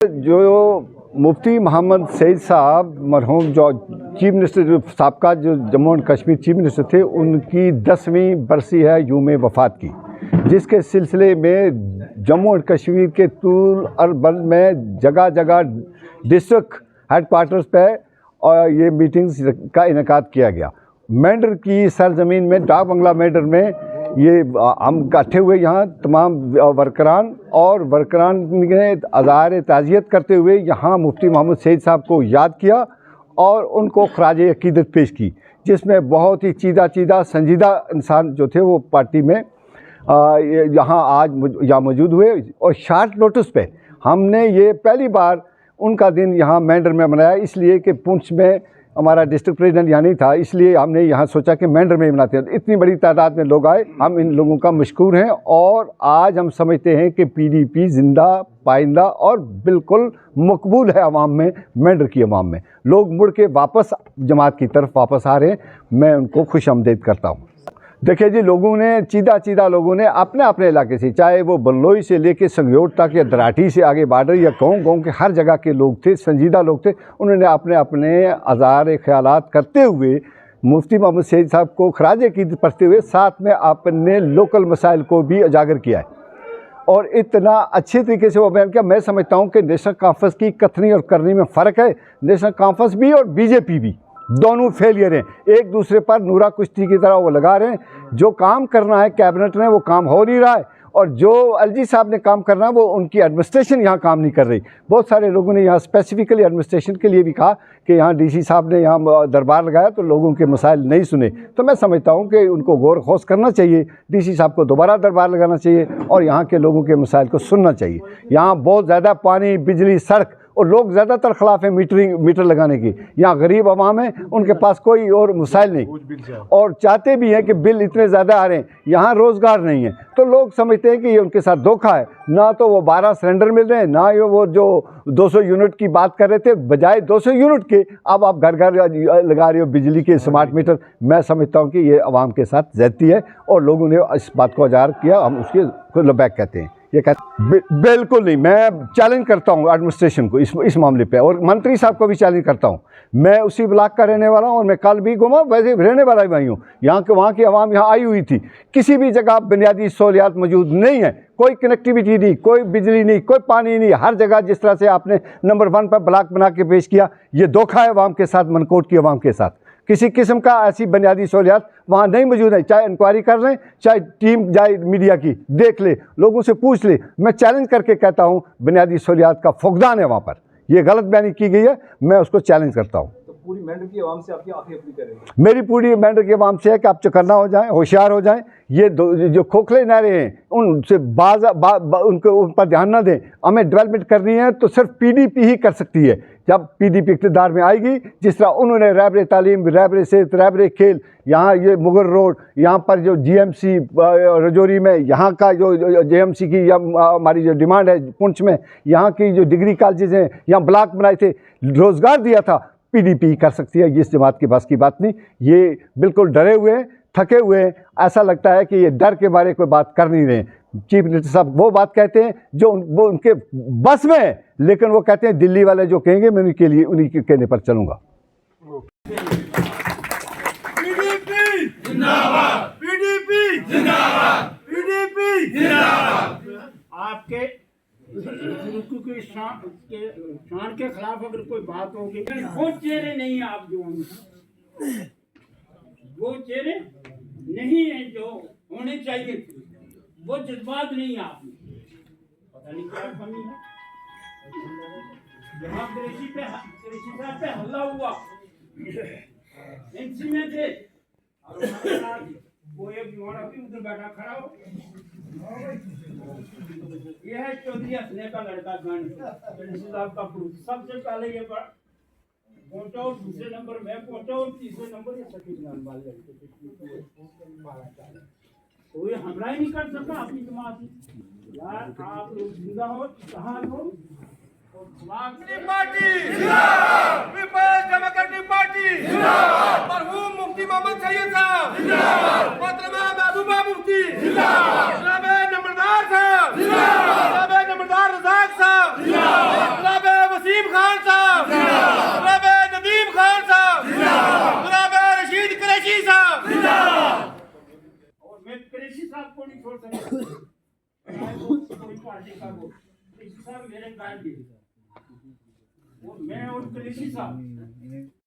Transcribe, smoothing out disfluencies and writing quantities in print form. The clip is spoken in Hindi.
जो मुफ्ती मोहम्मद सईद साहब मरहूम जो चीफ मिनिस्टर जो साबका जो Jammu and Kashmir chief minister थे, उनकी 10वीं बरसी है यूम वफ़ात की, जिसके सिलसिले में जम्मू एंड कश्मीर के तूल अर्बन में जगह जगह डिस्ट्रिक्ट हेडक्वार्टर्स पे और ये मीटिंग्स का इनेकाद किया गया। मेंढर की सरजमीन में डाक बंगला मेंढर में ये हम इकट्ठे हुए यहाँ तमाम वर्करान और वर्करान ने अज़हार ताज़ियत करते हुए यहाँ मुफ्ती मोहम्मद सईद साहब को याद किया और उनको खराज अकीदत पेश की, जिसमें बहुत ही चीदा संजीदा इंसान जो थे वो पार्टी में यहाँ आज यहाँ मौजूद हुए। और शार्ट नोटिस पे हमने ये पहली बार उनका दिन यहाँ मेंढर में मनाया, इसलिए कि पुंछ में हमारा डिस्ट्रिक्ट प्रेसिडेंट यहाँ नहीं था, इसलिए हमने यहाँ सोचा कि मेंढर में ही मनाते हैं। इतनी बड़ी तादाद में लोग आए, हम इन लोगों का मशकूर हैं। और आज हम समझते हैं कि पीडीपी जिंदा पाइंदा और बिल्कुल मकबूल है अवाम में, मेंढर की अवाम में। लोग मुड़ के वापस जमात की तरफ वापस आ रहे हैं, मैं उनको खुशामदीद करता हूँ। देखिए जी, लोगों ने चीदा लोगों ने अपने अपने इलाके से, चाहे वो बल्लोई से लेके संगयोट तक या दराठी से आगे बॉर्डर या गाँव के हर जगह के लोग थे, संजीदा लोग थे। उन्होंने अपने अपने अज़हार ख्यालात करते हुए मुफ्ती मोहम्मद सईद साहब को खराज अकीदत पढ़ते हुए साथ में अपने लोकल मसाइल को भी उजागर किया है और इतना अच्छे तरीके से वो बयान किया। मैं समझता हूँ कि नेशनल कॉन्फ्रेंस की कथनी और करनी में फ़र्क है। नेशनल कॉन्फ्रेंस भी और बीजेपी भी दोनों फेलियर हैं, एक दूसरे पर नूरा कुश्ती की तरह वो लगा रहे हैं। जो काम करना है कैबिनेट ने वो काम हो नहीं रहा है, और जो एलजी साहब ने काम करना है वो उनकी एडमिनिस्ट्रेशन यहाँ काम नहीं कर रही। बहुत सारे लोगों ने यहाँ स्पेसिफिकली एडमिनिस्ट्रेशन के लिए भी कहा कि यहाँ डीसी साहब ने यहाँ दरबार लगाया तो लोगों के मसाइल नहीं सुने। तो मैं समझता हूँ कि उनको गौर खोज करना चाहिए, डीसी साहब को दोबारा दरबार लगाना चाहिए और यहाँ के लोगों के मसाइल को सुनना चाहिए। यहाँ बहुत ज़्यादा पानी, बिजली, सड़क और लोग ज़्यादातर ख़िलाफ़ हैं मीटर लगाने की। यहाँ गरीब आवाम है, उनके पास कोई और मसाइल नहीं और चाहते भी हैं कि बिल इतने ज़्यादा आ रहे हैं, यहाँ रोज़गार नहीं है। तो लोग समझते हैं कि ये उनके साथ धोखा है। ना तो वो 12 सिलेंडर मिल रहे हैं, ना ये वो जो 200 यूनिट की बात कर रहे थे, बजाय 200 यूनिट के अब आप घर घर लगा रहे हो बिजली के स्मार्ट मीटर। मैं समझता हूँ कि ये आवाम के साथ ज़्यादती है और लोगों ने इस बात को उजागर किया। हम उसके लबैक कहते हैं। ये कहते बिल्कुल नहीं। मैं चैलेंज करता हूँ एडमिनिस्ट्रेशन को इस मामले पे और मंत्री साहब को भी चैलेंज करता हूँ। मैं उसी ब्लॉक का रहने वाला हूँ और मैं कल भी घूमा, वैसे रहने वाला भी वहीं हूँ। यहाँ के वहाँ की आवाम यहाँ आई हुई थी। किसी भी जगह बुनियादी सहूलियात मौजूद नहीं है, कोई कनेक्टिविटी नहीं, कोई बिजली नहीं, कोई पानी नहीं। हर जगह जिस तरह से आपने नंबर 1 पर ब्लॉक बना के पेश किया, ये धोखा है आवाम के साथ, मनकोट की आवाम के साथ। किसी किस्म का ऐसी बुनियादी सहूलियात वहाँ नहीं मौजूद है। चाहे इंक्वायरी कर लें, चाहे टीम जाए मीडिया की देख ले, लोगों से पूछ ले। मैं चैलेंज करके कहता हूँ बुनियादी सहूलियात का फुकदान है वहाँ पर, यह गलत बयानी की गई है। मैं उसको चैलेंज करता हूँ। तो पूरी मेंढर की आवाम से आपकी आखिरी अपील करेंगे? मेरी पूरी मेंढर की आवाम से है कि आप चौकन्ना हो जाएं, होशियार हो जाएं। ये जो खोखले नारे हैं उनसे उनको उन पर ध्यान ना दें। हमें डेवलपमेंट करनी है तो सिर्फ पीडीपी ही कर सकती है। जब पीडीपी इक़्तिदार में आएगी, जिस तरह उन्होंने रहबरे तालीम, रहबरे सेहत, रहबरे खेल, यहाँ ये मुगल रोड, यहाँ पर जो जीएमसी रजौरी में यहाँ का जो जेएमसी की हमारी जो डिमांड है पुंछ में, यहाँ की जो डिग्री कॉलेजेस हैं, यहाँ ब्लॉक बनाए थे, रोज़गार दिया था, पीडीपी कर सकती है। इस जमात की बस की बात नहीं। ये बिल्कुल डरे हुए हैं, थके हुए हैं। ऐसा लगता है कि ये डर के बारे कोई बात कर नहीं रहे। चीफ मिनिस्टर साहब वो बात कहते हैं जो वो उनके बस में है, लेकिन वो कहते हैं दिल्ली वाले जो कहेंगे मैं उनके लिए उन्हीं के कहने पर चलूंगा। पीडीपी जिंदाबाद, पीडीपी जिंदाबाद, पीडीपी जिंदाबाद। आपके रुकू के शान के खिलाफ अगर कोई बात होगी, वो चेहरे नहीं आप जो वो चेहरे नहीं है जो होने चाहिए, वो जज्बात नहीं है आप में। पता नहीं क्या कमी है। जहाँ कृषि साहब पे हल्ला हुआ, एनसी में थे और वो एक युवा भी उधर बैठा खड़ा हो। यह है चौधरी हंसने का लड़का गण साहब का प्रूफ। सबसे पहले ये पहुंचा और दूसरे नंबर में पहुंचा और तीसरे नंबर ये सतीश नाम वाले कोई हमला ही नहीं कर सकता अपनी जमात। यार आप लोग जिंदा हो, कहाँ हो? पार्टी जिंदाबाद, पीपल्स डेमोक्रेटिक पार्टी जिंदाबाद, मरहूम मुफ्ती मोहम्मद सईद साहब जिंदाबाद, मोहतरमा महबूबा मुफ्ती जिंदाबाद, जनाब नंबरदार साहब जिंदाबाद, जनाब नंबरदार रज़ाक साहब जिंदाबाद, मैं कृषि साहब को नहीं छोड़ सकता, चाहे वो कोई पार्टी का हो। कृषि साहब मेरे गाय भी, और मैं और कृषि साहब